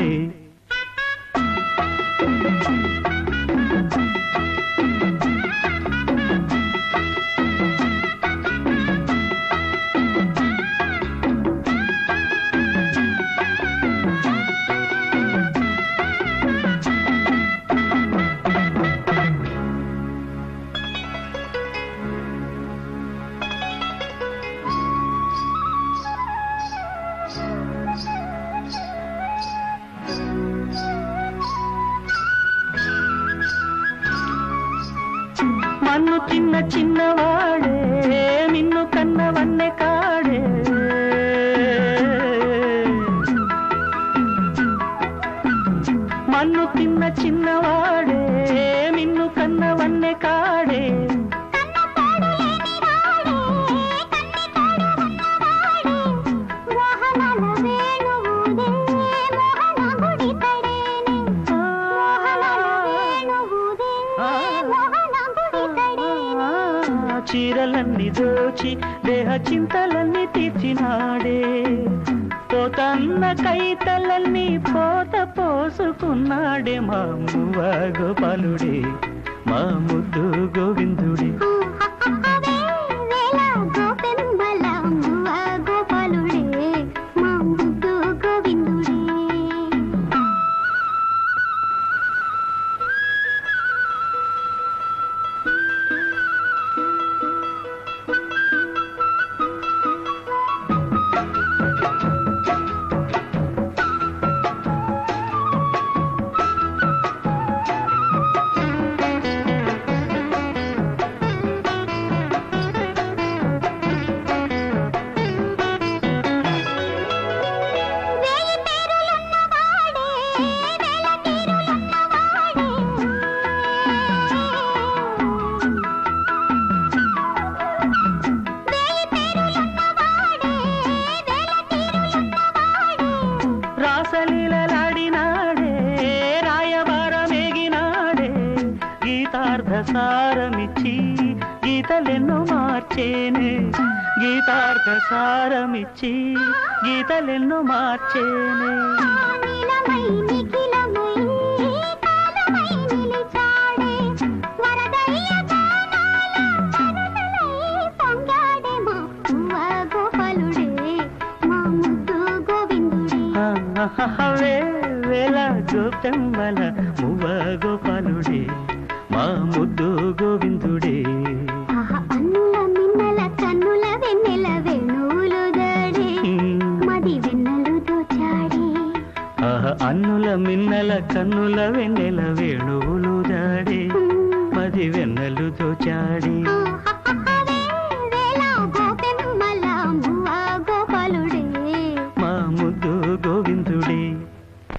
తీర్చినాడే. మన్ను తిన్న చిన్నవాడే నిన్ను కన్నవన్నే కాడే. మన్ను తిన్న చిన్నవాడే నిన్ను కన్నవన్నే కాడే. చీరలన్నీ దోచి దేహ చింతలన్నీ తీర్చినాడే. పోతన్న కైతలన్నీ పోత పోసుకున్నాడే. మా మువ్వ గోపాలుడే మా ముద్దు గోవిందుడే. రాసలీలలాడినాడే రాయబారమేగినాడే. గీతార్థసారమిచ్చి గీతలెన్నో మార్చేనే. గీతార్థసారమిచ్చి గీతలెన్నో మార్చేనే. వేల గోపెమ్మల మువ్వ గోపాలుడే మా ముద్దు గోవిందుడే. అన్నుల మిన్నల కన్నుల వెన్నెల వేణువులు దాడే మది వెన్నెలు దోచాడే. అన్నుల మిన్నల కన్నుల